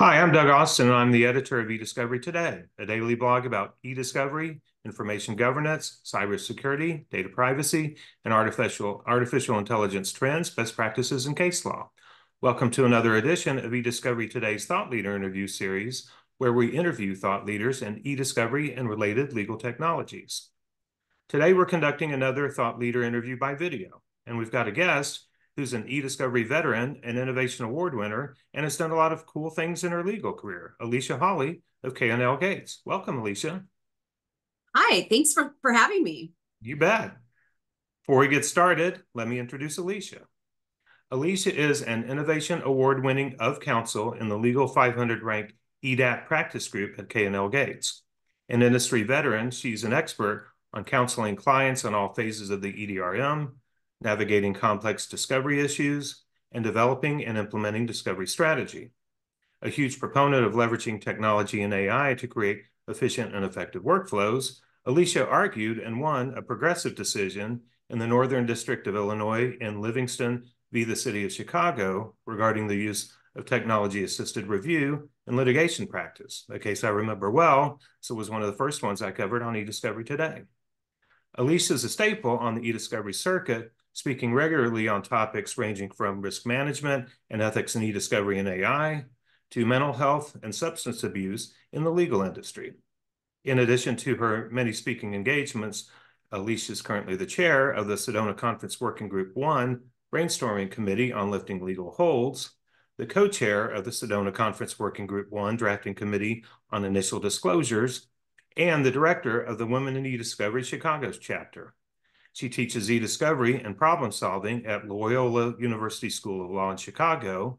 Hi, I'm Doug Austin, and I'm the editor of eDiscovery Today, a daily blog about eDiscovery, information governance, cybersecurity, data privacy, and artificial intelligence trends, best practices, and case law. Welcome to another edition of eDiscovery Today's Thought Leader Interview Series, where we interview thought leaders in eDiscovery and related legal technologies. Today, we're conducting another thought leader interview by video, and we've got a guest who's an eDiscovery veteran and Innovation Award winner and has done a lot of cool things in her legal career, Alicia Hawley of K&L Gates. Welcome, Alicia. Hi, thanks for having me. You bet. Before we get started, let me introduce Alicia. Alicia is an Innovation Award-winning Of Counsel in the Legal 500 ranked eDAT practice group at K&L Gates. An industry veteran, she's an expert on counseling clients on all phases of the EDRM, navigating complex discovery issues, and developing and implementing discovery strategy. A huge proponent of leveraging technology and AI to create efficient and effective workflows, Alicia argued and won a progressive decision in the Northern District of Illinois in Livingston v. the City of Chicago regarding the use of technology-assisted review in litigation practice, a case I remember well, so it was one of the first ones I covered on eDiscovery Today. Alicia is a staple on the eDiscovery circuit, speaking regularly on topics ranging from risk management and ethics in eDiscovery and AI to mental health and substance abuse in the legal industry. In addition to her many speaking engagements, Alicia is currently the chair of the Sedona Conference Working Group 1 Brainstorming Committee on Lifting Legal Holds, the co-chair of the Sedona Conference Working Group 1 Drafting Committee on Initial Disclosures, and the director of the Women in eDiscovery Chicago's chapter. She teaches eDiscovery and problem solving at Loyola University School of Law in Chicago,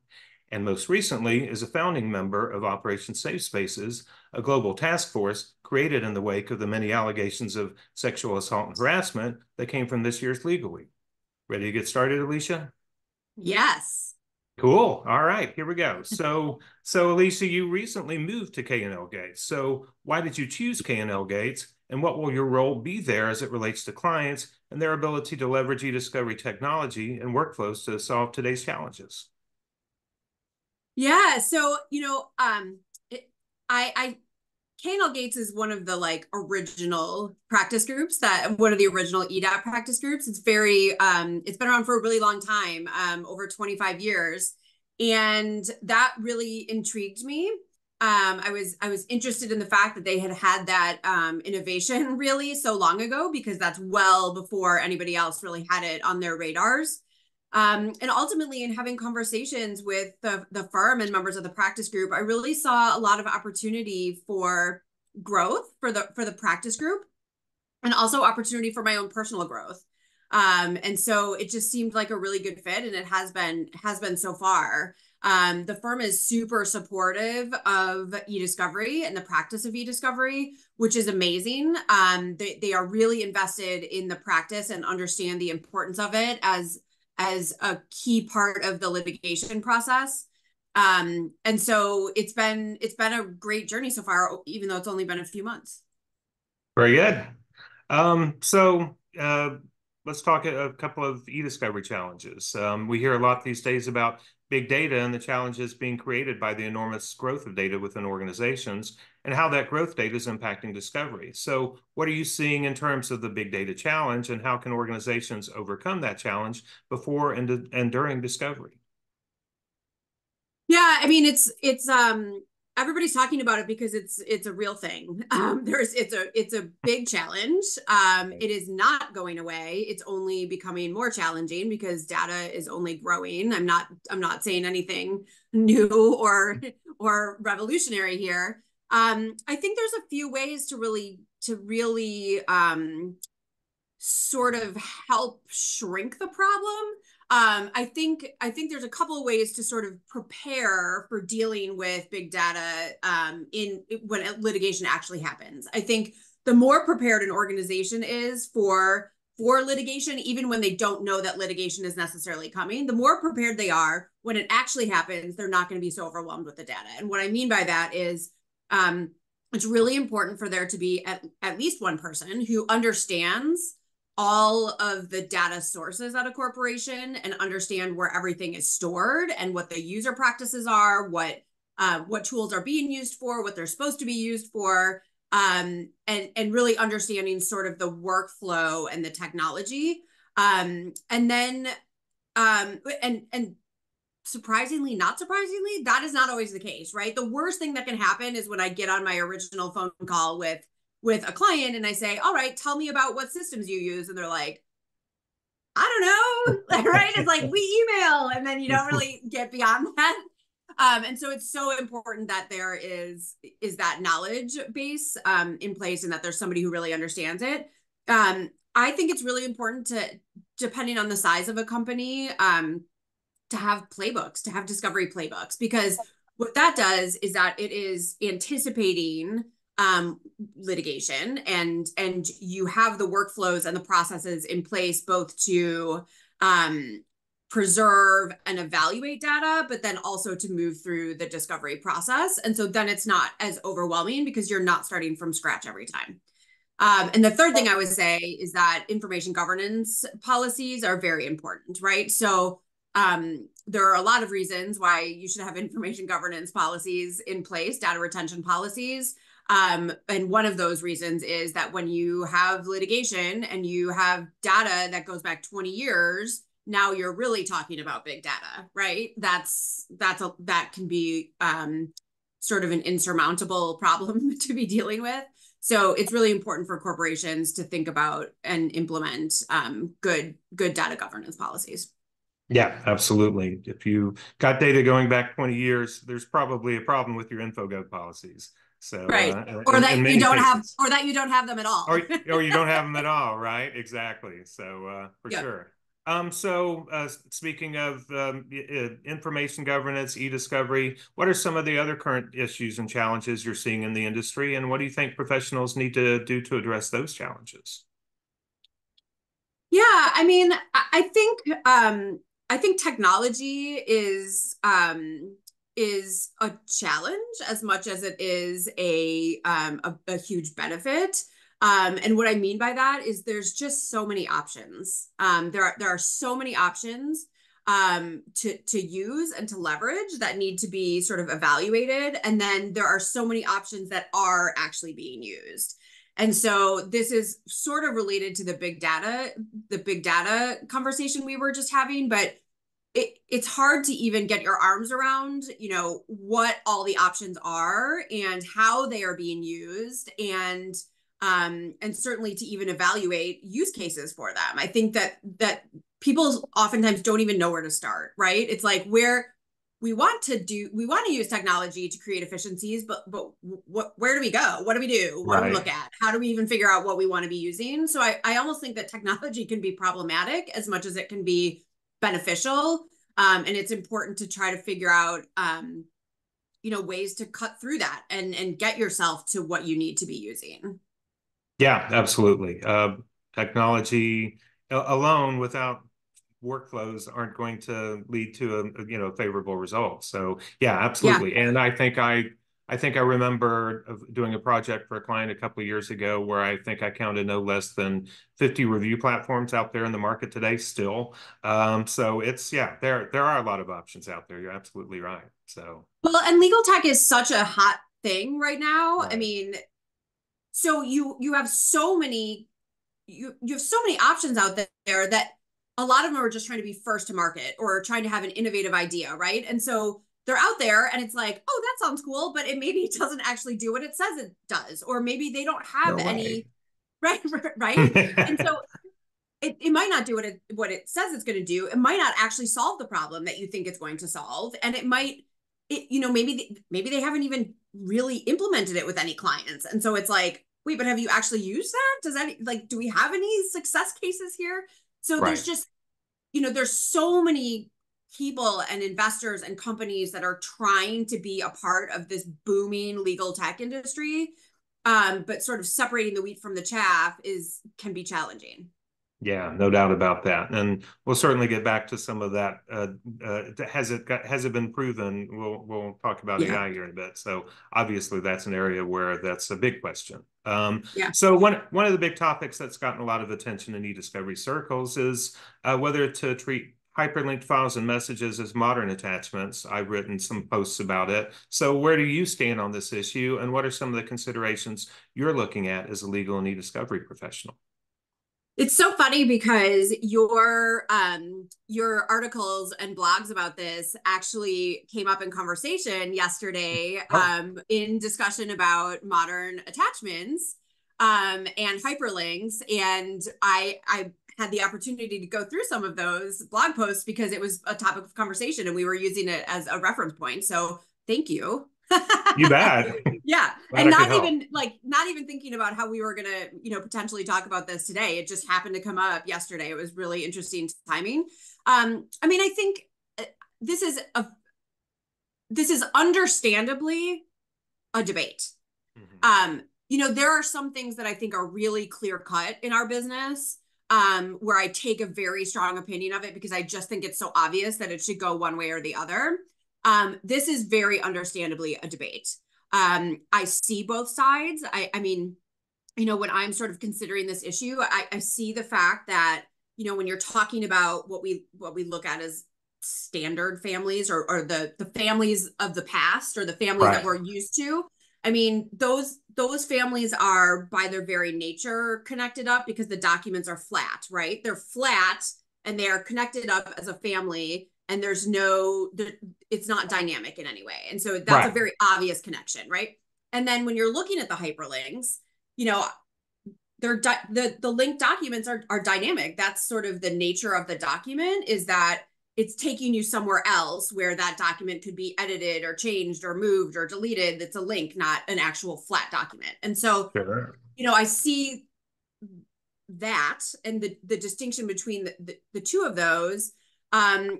and most recently is a founding member of Operation Safe Spaces, a global task force created in the wake of the many allegations of sexual assault and harassment that came from this year's Legal Week. Ready to get started, Alicia? Yes. Cool. All right, here we go. So Alicia, you recently moved to K&L Gates. So why did you choose K&L Gates, and what will your role be there as it relates to clients and their ability to leverage eDiscovery technology and workflows to solve today's challenges? Yeah. So, I K&L Gates is one of the original practice groups one of the original eDAT practice groups. It's been around for a really long time, over 25 years. And that really intrigued me. I was interested in the fact that they had that innovation really so long ago, because that's well before anybody else really had it on their radars. And ultimately, in having conversations with the firm and members of the practice group, I really saw a lot of opportunity for growth for the practice group, and also opportunity for my own personal growth. And so it just seemed like a really good fit, and it has been so far. The firm is super supportive of eDiscovery and the practice of eDiscovery, which is amazing. They are really invested in the practice and understand the importance of it as a key part of the litigation process. And so it's been a great journey so far, even though it's only been a few months. Very good. So let's talk a couple of eDiscovery challenges. We hear a lot these days about big data and the challenges being created by the enormous growth of data within organizations and how that growth data is impacting discovery. So what are you seeing in terms of the big data challenge, and how can organizations overcome that challenge before and during discovery? Yeah, I mean it's everybody's talking about it because it's a real thing. It's a big challenge. It is not going away. It's only becoming more challenging because data is only growing. I'm not saying anything new or revolutionary here. I think there's a few ways to really sort of help shrink the problem. I think there's a couple of ways to sort of prepare for dealing with big data in when litigation actually happens. I think the more prepared an organization is for litigation, even when they don't know that litigation is necessarily coming, the more prepared they are when it actually happens. They're not going to be so overwhelmed with the data. And what I mean by that is it's really important for there to be at least one person who understands all of the data sources at a corporation and understand where everything is stored and what the user practices are, what what tools are being used for, what they're supposed to be used for, and really understanding sort of the workflow and the technology. And then and surprisingly, not surprisingly, that is not always the case, right? The worst thing that can happen is when I get on my original phone call with a client and I say, all right, tell me about what systems you use. And they're like, I don't know, right? It's like we email and then you don't really get beyond that. And so it's so important that there is that knowledge base in place and that there's somebody who really understands it. I think it's really important to, depending on the size of a company, to have playbooks, to have discovery playbooks, because what that does is that it is anticipating litigation, and you have the workflows and the processes in place both to preserve and evaluate data, but then also to move through the discovery process. And so then it's not as overwhelming because you're not starting from scratch every time. And the third thing I would say is that information governance policies are very important, right? So there are a lot of reasons why you should have information governance policies in place, data retention policies. And one of those reasons is that when you have litigation and you have data that goes back 20 years, now you're really talking about big data, right? That can be sort of an insurmountable problem to be dealing with. So it's really important for corporations to think about and implement good data governance policies. Yeah, absolutely. If you got data going back 20 years, there's probably a problem with your InfoGov policies. So, right. Or that you don't have, or that you don't have them at all. or you don't have them at all, right? Exactly. So, for sure. Speaking of information governance, eDiscovery, what are some of the other current issues and challenges you're seeing in the industry, and what do you think professionals need to do to address those challenges? Yeah, I mean, I think technology is a challenge as much as it is a huge benefit. And what I mean by that is there's just so many options. There are so many options to use and to leverage that need to be sort of evaluated. And then there are so many options that are actually being used. And so this is sort of related to the big data conversation we were just having, but it's hard to even get your arms around, what all the options are and how they are being used, and certainly to even evaluate use cases for them. I think that people oftentimes don't even know where to start, right? It's like we want to use technology to create efficiencies, but where do we go? What do we do? What do we look at? How do we even figure out what we want to be using? So I almost think that technology can be problematic as much as it can be beneficial. And it's important to try to figure out, ways to cut through that and get yourself to what you need to be using. Yeah, absolutely. Technology alone without workflows aren't going to lead to a favorable result. So yeah, absolutely. Yeah. And I think I remember doing a project for a client a couple of years ago where I think I counted no less than 50 review platforms out there in the market today still. So there are a lot of options out there. You're absolutely right. So well, and legal tech is such a hot thing right now. Right. I mean, so you have so many options out there that a lot of them are just trying to be first to market or trying to have an innovative idea, right? And so they're out there and it's like, oh, that sounds cool, but maybe it doesn't actually do what it says it does, or maybe they don't have any, right? And so it might not do what it says it's going to do. It might not actually solve the problem that you think it's going to solve, and maybe they haven't even really implemented it with any clients, and so it's like, wait, but have you actually used that? Does that do we have any success cases here? So there's just, there's so many people and investors and companies that are trying to be a part of this booming legal tech industry, but sort of separating the wheat from the chaff can be challenging. Yeah, no doubt about that. And we'll certainly get back to some of that. Has it been proven? We'll talk about AI here in a bit. So obviously that's an area where that's a big question. So one of the big topics that's gotten a lot of attention in eDiscovery circles is whether to treat hyperlinked files and messages as modern attachments. I've written some posts about it. So where do you stand on this issue, and what are some of the considerations you're looking at as a legal and e-discovery professional? It's so funny because your articles and blogs about this actually came up in conversation yesterday Oh, in discussion about modern attachments and hyperlinks. And I had the opportunity to go through some of those blog posts because it was a topic of conversation and we were using it as a reference point. So thank you. you bet. Yeah. Glad And I could help. not even thinking about how we were going to, potentially talk about this today. It just happened to come up yesterday. It was really interesting timing. I mean, I think uh, this is understandably a debate. Mm-hmm. There are some things that I think are really clear cut in our business, where I take a very strong opinion of it because I just think it's so obvious that it should go one way or the other. This is very understandably a debate. I see both sides. I mean, when I'm sort of considering this issue, I see the fact that, when you're talking about what we look at as standard families or the families of the past or the families that Right. we're used to. I mean, those families are by their very nature connected up because the documents are flat, right? They're flat and they are connected up as a family, and it's not dynamic in any way. And so that's a Right. very obvious connection, right? And then when you're looking at the hyperlinks, you know, the linked documents are dynamic. That's sort of the nature of the document, is that it's taking you somewhere else where that document could be edited or changed or moved or deleted. It's a link, not an actual flat document. And so, Sure. I see that and the distinction between the two of those, and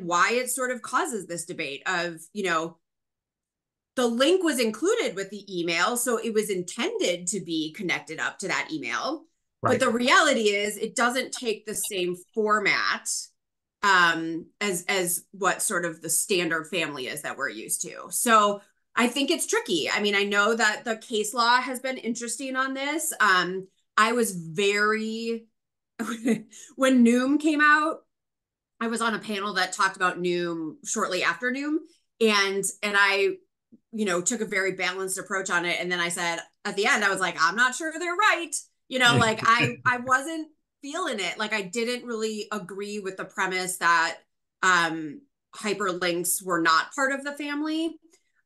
why it sort of causes this debate of, the link was included with the email, so it was intended to be connected up to that email. But Right. the reality is it doesn't take the same format as what sort of the standard family is that we're used to. So I think it's tricky. I mean, I know that the case law has been interesting on this. I was very when Noom came out, I was on a panel that talked about Noom shortly after Noom, and I took a very balanced approach on it. And then I said at the end, I was like, I'm not sure they're right. Like I wasn't feeling it. Like I didn't really agree with the premise that hyperlinks were not part of the family.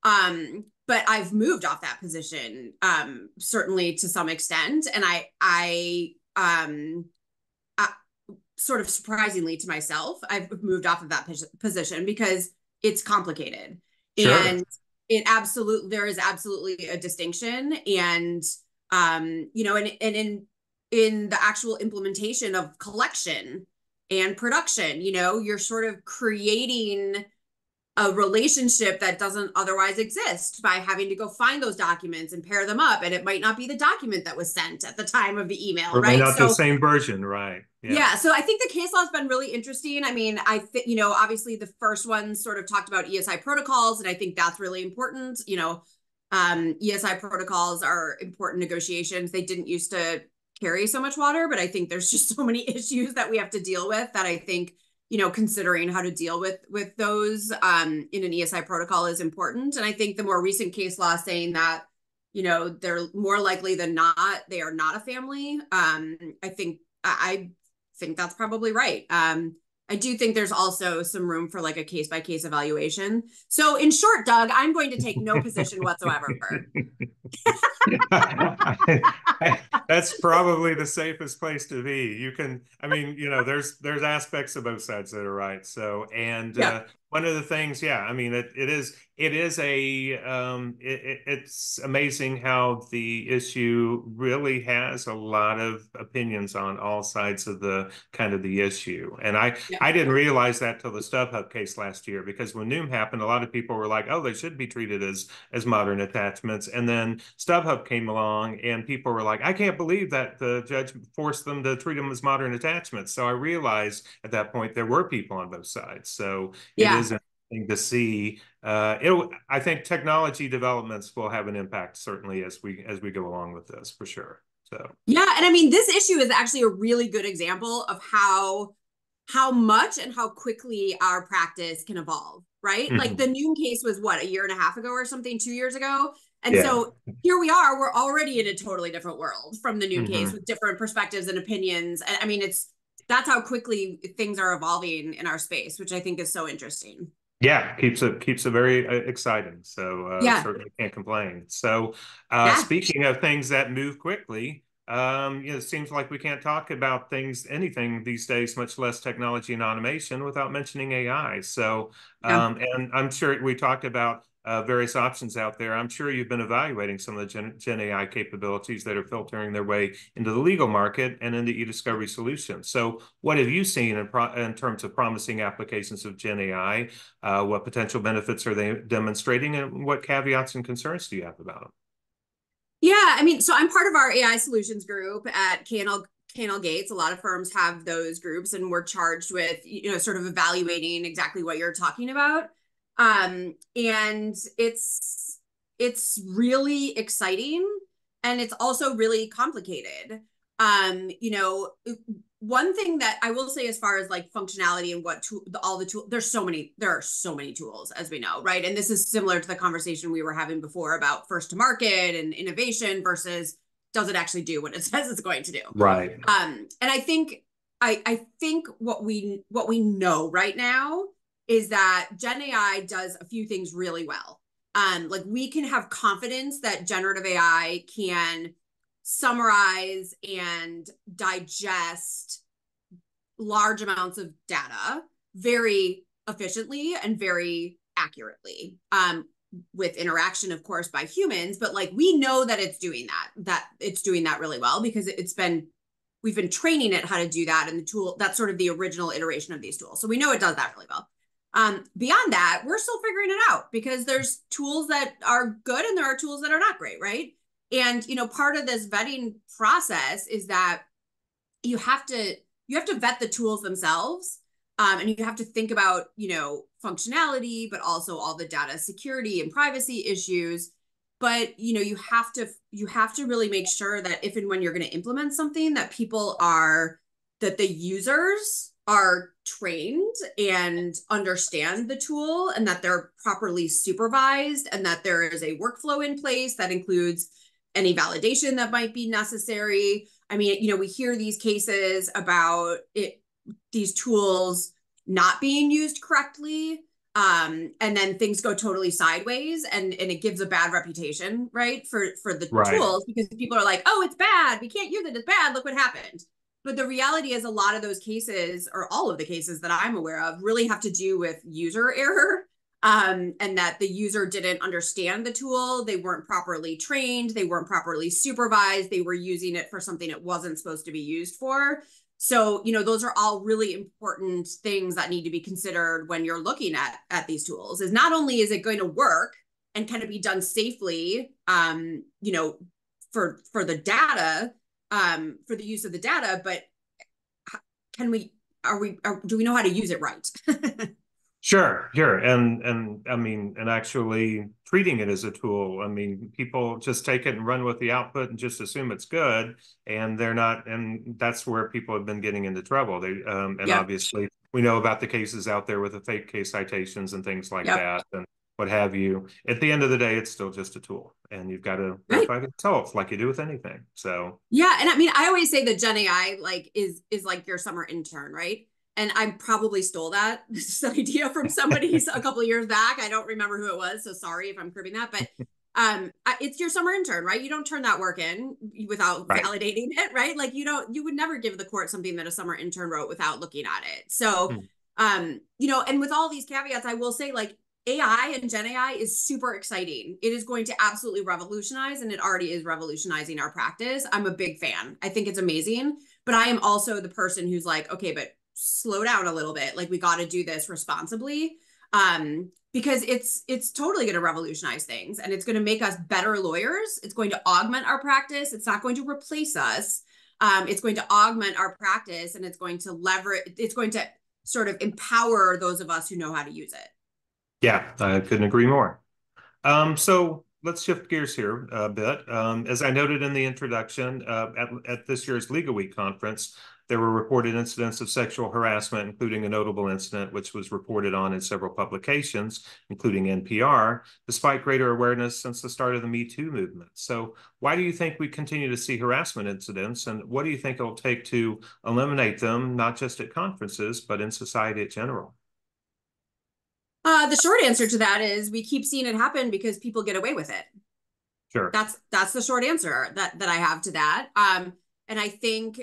But I've moved off that position, certainly to some extent. And I sort of surprisingly to myself, I've moved off of that position because it's complicated. Sure. And there is absolutely a distinction. And, and in the actual implementation of collection and production, you're sort of creating a relationship that doesn't otherwise exist by having to go find those documents and pair them up. And it might not be the document that was sent at the time of the email, Or may right? not the So same version, right? Yeah. yeah, so I think the case law has been really interesting. I mean, I think, obviously the first one sort of talked about ESI protocols, and I think that's really important. ESI protocols are important negotiations. They didn't used to carry so much water, but I think there's just so many issues that we have to deal with that I think, considering how to deal with those in an ESI protocol is important. And I think the more recent case law saying that, they're more likely than not, they are not a family. I think that's probably right. I do think there's also some room for like a case by case evaluation. So in short, Doug, I'm going to take no position whatsoever. That's probably the safest place to be. You can, I mean, there's aspects of both sides that are right. So, and Yeah. one of the things, yeah, I mean, it's amazing how the issue really has a lot of opinions on all sides of the kind of the issue. And Yeah. I didn't realize that till the StubHub case last year, because when Noom happened, a lot of people were like, oh, they should be treated as modern attachments. And then StubHub came along and people were like, I can't believe that the judge forced them to treat them as modern attachments. So I realized at that point there were people on both sides. So it Yeah. is interesting to see. I think technology developments will have an impact certainly as we go along with this for sure. So Yeah. And I mean, this issue is actually a really good example of how how much and how quickly our practice can evolve, right? Like Mhm. the Noon case was what, a year and a half ago or something, 2 years ago. And Yeah. so here we are, we're already in a totally different world from the Noon case Hmm. with different perspectives and opinions. And I mean, that's how quickly things are evolving in our space, which I think is so interesting. Yeah, keeps it very exciting. So Yeah. certainly can't complain. So Yeah. speaking of things that move quickly, it seems like we can't talk about anything these days, much less technology and automation, without mentioning AI. So Yeah. and I'm sure we talked about various options out there. I'm sure you've been evaluating some of the Gen AI capabilities that are filtering their way into the legal market and into eDiscovery solutions. So what have you seen in terms of promising applications of Gen AI? What potential benefits are they demonstrating, and what caveats and concerns do you have about them? Yeah, I mean, so I'm part of our AI solutions group at K&L Gates. A lot of firms have those groups, and we're charged with, sort of evaluating exactly what you're talking about. And it's really exciting, and it's also really complicated. Um, you know, One thing that I will say as far as like functionality and all the tools, there are so many tools, as we know, right? And this is similar to the conversation we were having before about first to market and innovation versus does it actually do what it says it's going to do. Right. And I think what we know right now is that Gen AI does a few things really well. Like we can have confidence that generative AI can summarize and digest large amounts of data very efficiently and very accurately, with interaction, of course, by humans. But like we know that it's doing that really well because we've been training it how to do that, and the tool, that's sort of the original iteration of these tools. So we know it does that really well. Beyond that, we're still figuring it out because there's tools that are good and there are tools that are not great, right? And part of this vetting process is that you have to vet the tools themselves, and you have to think about functionality, but also all the data security and privacy issues. But you have to really make sure that if and when you're going to implement something, that the users are trained and understand the tool, and that they're properly supervised, and that there is a workflow in place that includes any validation that might be necessary. I mean, we hear these cases about these tools not being used correctly, and then things go totally sideways, and it gives a bad reputation, right, for the Right. tools, because people are like, oh, it's bad, we can't use it, it's bad, look what happened. But the reality is a lot of those cases, or all of the cases that I'm aware of, really have to do with user error, and that the user didn't understand the tool, they weren't properly trained, they weren't properly supervised, they were using it for something it wasn't supposed to be used for. So, those are all really important things that need to be considered when you're looking at these tools. Is not only is it going to work and can it be done safely, for the data, for the use of the data, but can we do we know how to use it right? Sure. And I mean, and actually treating it as a tool. I mean, people just take it and run with the output and just assume it's good, and they're not. And that's where people have been getting into trouble. And Yep. obviously we know about the cases out there with the fake case citations and things like Yep. that, and what have you. At the end of the day, it's still just a tool, and you've got to Right. verify the results like you do with anything. So, Yeah, and I mean, I always say that Gen AI like is like your summer intern, right? And I probably stole this idea from somebody a couple of years back. I don't remember who it was, so sorry if I'm cribbing that. But it's your summer intern, right? You don't turn that work in without right. validating it, right? Like you would never give the court something that a summer intern wrote without looking at it. So, Hmm. and with all these caveats, I will say like AI and Gen AI is super exciting. It is going to absolutely revolutionize, and it already is revolutionizing our practice. I'm a big fan. I think it's amazing. But I am also the person who's like, okay, but slow down a little bit. Like we got to do this responsibly. Because it's totally going to revolutionize things, and it's going to make us better lawyers. It's going to augment our practice. It's not going to replace us. It's going to augment our practice, and it's going to sort of empower those of us who know how to use it. Yeah, I couldn't agree more. So let's shift gears here a bit. As I noted in the introduction, at this year's Legal Week conference, There were reported incidents of sexual harassment, including a notable incident which was reported on in several publications, including NPR, despite greater awareness since the start of the Me Too movement. So why do you think we continue to see harassment incidents, and what do you think it'll take to eliminate them, not just at conferences, but in society in general? The short answer to that is we keep seeing it happen because people get away with it. Sure. That's the short answer that I have to that. And I think,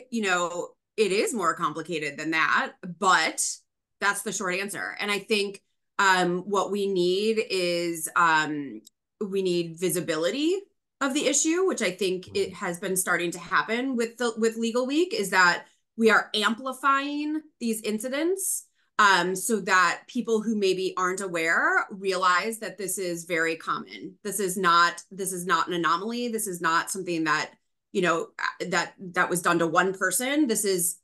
it is more complicated than that, but that's the short answer. And I think what we need is we need visibility of the issue, which I think it has been starting to happen with Legal Week, is that we are amplifying these incidents so that people who maybe aren't aware realize that this is very common. This is not an anomaly. This is not something that that was done to one person. This is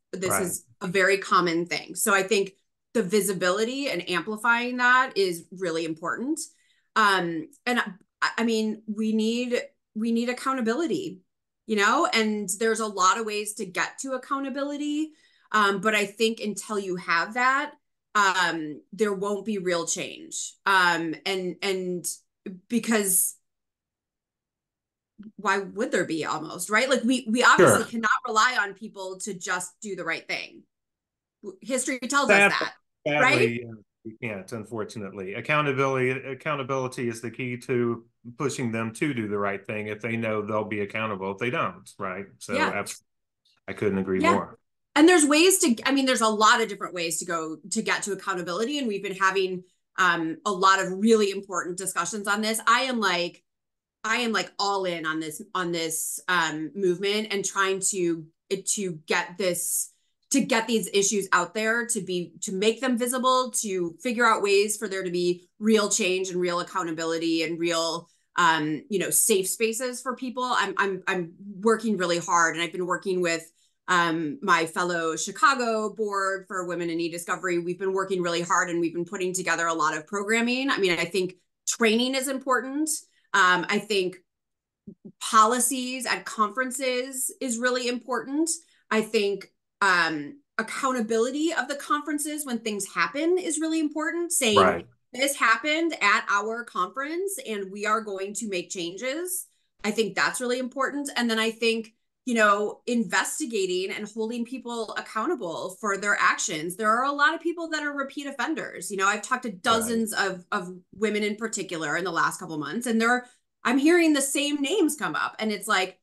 a very common thing. So I think the visibility and amplifying that is really important. And I mean, we need accountability, and there's a lot of ways to get to accountability. But I think until you have that, there won't be real change. And because why would there be, almost, right? Like we obviously cannot rely on people to just do the right thing. History tells us that, right? We can't, unfortunately. Accountability is the key to pushing them to do the right thing if they know they'll be accountable if they don't, right? So absolutely, I couldn't agree more. And there's there's a lot of different ways to get to accountability. And we've been having a lot of really important discussions on this. I am like all in on this movement and trying to get these issues out there, to make them visible, to figure out ways for there to be real change and real accountability and real safe spaces for people. I'm working really hard, and I've been working with my fellow Chicago board for women in eDiscovery. We've been working really hard, and we've been putting together a lot of programming. I mean, I think training is important. I think policies at conferences is really important. I think accountability of the conferences when things happen is really important. Saying this happened at our conference and we are going to make changes. I think that's really important. And then I think, investigating and holding people accountable for their actions. There are a lot of people that are repeat offenders. I've talked to dozens of women in particular in the last couple of months, and I'm hearing the same names come up, and it's like,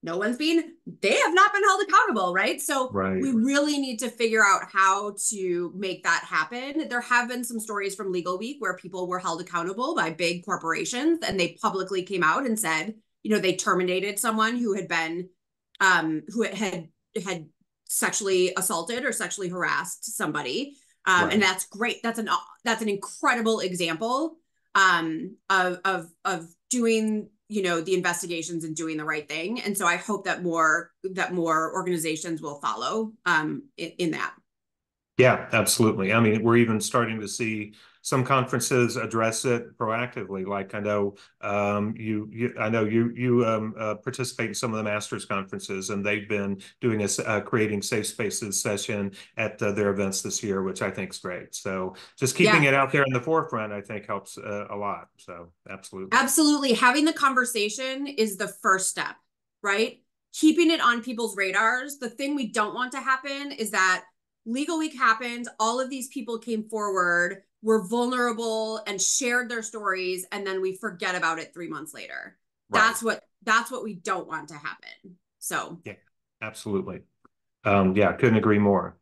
they have not been held accountable, right? So we really need to figure out how to make that happen. There have been some stories from Legal Week where people were held accountable by big corporations, and they publicly came out and said, they terminated someone who had been who had sexually assaulted or sexually harassed somebody. And that's great. That's an incredible example of doing, the investigations and doing the right thing. And so I hope that more organizations will follow in that. Yeah, absolutely. I mean, we're even starting to see some conferences address it proactively. Like I know you participate in some of the masters conferences, and they've been doing a creating safe spaces session at their events this year, which I think is great. So just keeping it out there in the forefront, I think, helps a lot. So absolutely, having the conversation is the first step, right? Keeping it on people's radars. The thing we don't want to happen is that Legal Week happened, all of these people came forward, were vulnerable, and shared their stories, and then we forget about it 3 months later. That's what we don't want to happen. So yeah, absolutely. Couldn't agree more.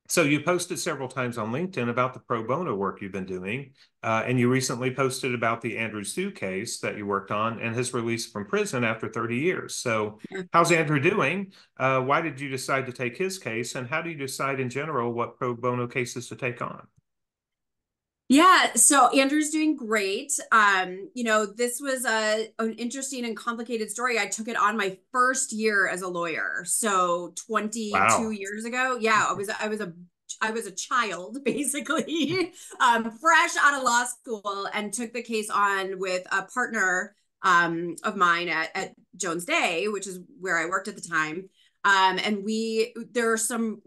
So you posted several times on LinkedIn about the pro bono work you've been doing, and you recently posted about the Andrew Sue case that you worked on and his release from prison after 30 years. So how's Andrew doing? Why did you decide to take his case, and how do you decide in general what pro bono cases to take on? Yeah, so Andrew's doing great. This was an interesting and complicated story. I took it on my first year as a lawyer, so 22 years ago. Yeah, I was a child, basically, fresh out of law school, and took the case on with a partner of mine at Jones Day, which is where I worked at the time. And there were some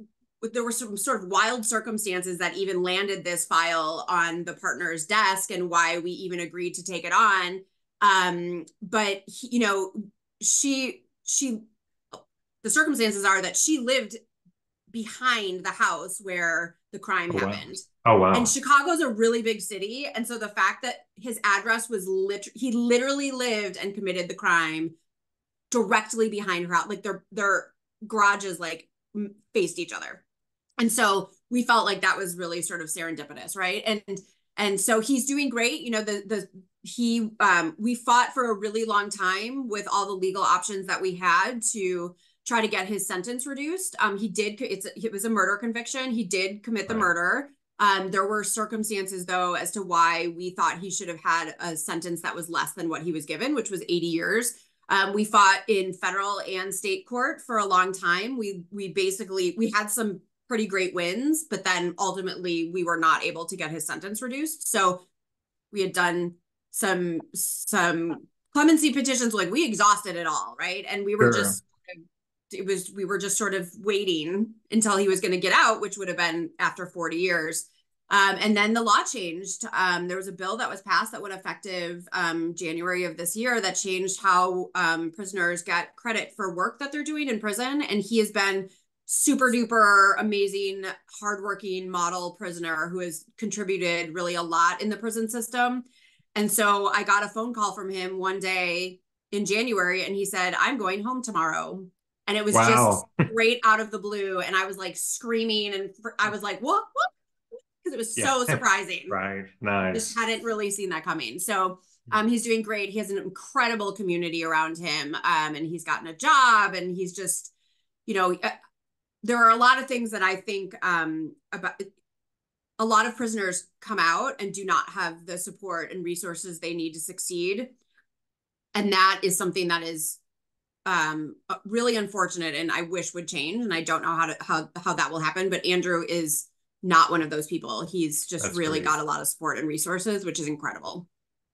sort of wild circumstances that even landed this file on the partner's desk and why we even agreed to take it on. But the circumstances are that she lived behind the house where the crime happened. Oh, wow. And Chicago's a really big city. And so the fact that his address was he literally lived and committed the crime directly behind her house, like their garages like faced each other. And so we felt like that was really sort of serendipitous, right? And so he's doing great. We fought for a really long time with all the legal options that we had to try to get his sentence reduced. It was a murder conviction. He did commit the murder. There were circumstances, though, as to why we thought he should have had a sentence that was less than what he was given, which was 80 years. We fought in federal and state court for a long time. We had some pretty great wins, but then ultimately we were not able to get his sentence reduced. So we had done some clemency petitions, like we exhausted it all, right? And we were we were just sort of waiting until he was going to get out, which would have been after 40 years. And then the law changed. There was a bill that was passed that went effective January of this year that changed how prisoners get credit for work that they're doing in prison. And he has been super duper amazing, hardworking model prisoner who has contributed really a lot in the prison system. And so I got a phone call from him one day in January, and he said, "I'm going home tomorrow." And it was just straight out of the blue. And I was like screaming, and I was like, what? Because it was so surprising. Right. Nice. Just hadn't really seen that coming. So he's doing great. He has an incredible community around him. And he's gotten a job, and he's just, there are a lot of things that I think about. A lot of prisoners come out and do not have the support and resources they need to succeed. And that is something that is really unfortunate, and I wish would change. And I don't know how that will happen. But Andrew is not one of those people. He's just really got a lot of support and resources, which is incredible.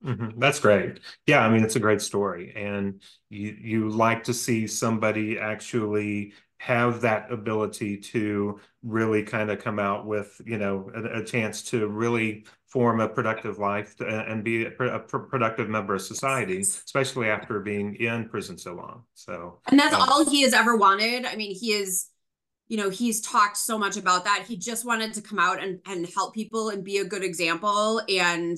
Mm-hmm. That's great. Yeah, I mean, it's a great story. And you like to see somebody actually have that ability to really kind of come out with, a chance to really form a productive life and be a productive member of society, especially after being in prison so long. So, and that's all he has ever wanted. I mean, he's talked so much about that. He just wanted to come out and help people and be a good example. And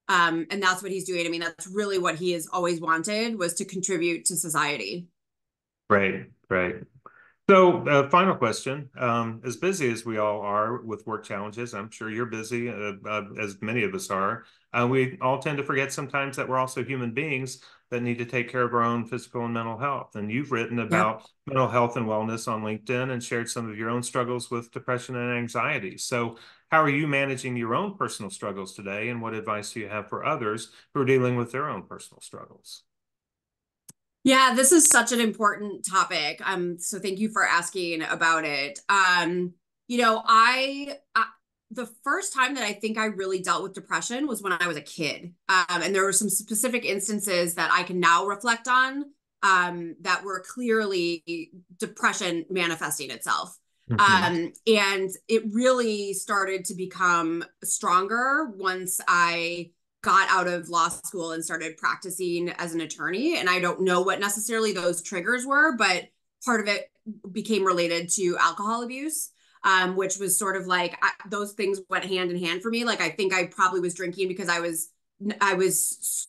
that's what he's doing. I mean, that's really what he has always wanted, was to contribute to society. Great. So, final question. As busy as we all are with work challenges, I'm sure you're busy, as many of us are. We all tend to forget sometimes that we're also human beings that need to take care of our own physical and mental health. And you've written about mental health and wellness on LinkedIn and shared some of your own struggles with depression and anxiety. So how are you managing your own personal struggles today? And what advice do you have for others who are dealing with their own personal struggles? Yeah, this is such an important topic. So thank you for asking about it. The first time that I think I really dealt with depression was when I was a kid. And there were some specific instances that I can now reflect on that were clearly depression manifesting itself. And it really started to become stronger once I got out of law school and started practicing as an attorney. And I don't know what necessarily those triggers were, but part of it became related to alcohol abuse, which was sort of like those things went hand in hand for me. Like, I think I probably was drinking because I was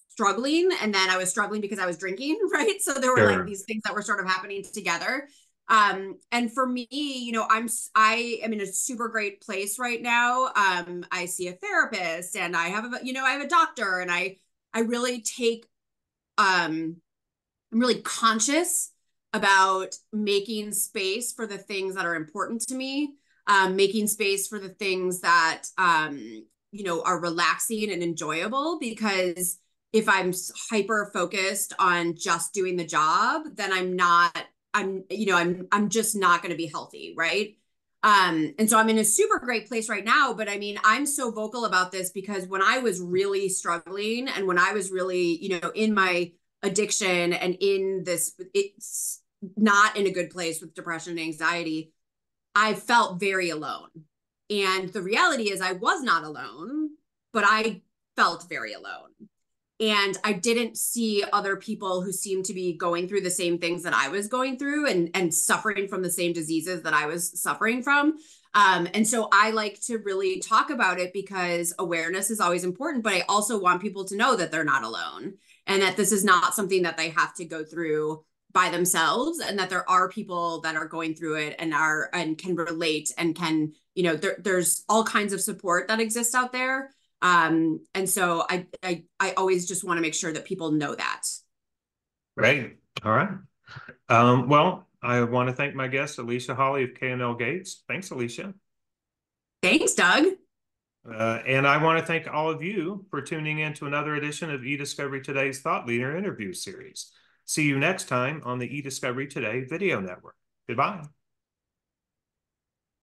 struggling, and then I was struggling because I was drinking, right? So there were like these things that were sort of happening together. And for me, I am in a super great place right now. I see a therapist, and I have a doctor, and I really I'm really conscious about making space for the things that are important to me, making space for the things that, are relaxing and enjoyable, because if I'm hyper focused on just doing the job, then I'm just not going to be healthy. Right. And so I'm in a super great place right now, but I mean, I'm so vocal about this because when I was really struggling, and when I was really, in my addiction and in not in a good place with depression and anxiety, I felt very alone. And the reality is I was not alone, but I felt very alone. And I didn't see other people who seemed to be going through the same things that I was going through and suffering from the same diseases that I was suffering from. And so I like to really talk about it because awareness is always important, but I also want people to know that they're not alone and that this is not something that they have to go through by themselves, and that there are people that are going through it and can relate and can, there's all kinds of support that exists out there. And so I always just want to make sure that people know that. Great. All right. Well, I want to thank my guest, Alicia Hawley of K&L Gates. Thanks, Alicia. Thanks, Doug. And I want to thank all of you for tuning in to another edition of eDiscovery Today's Thought Leader Interview Series. See you next time on the eDiscovery Today Video Network. Goodbye.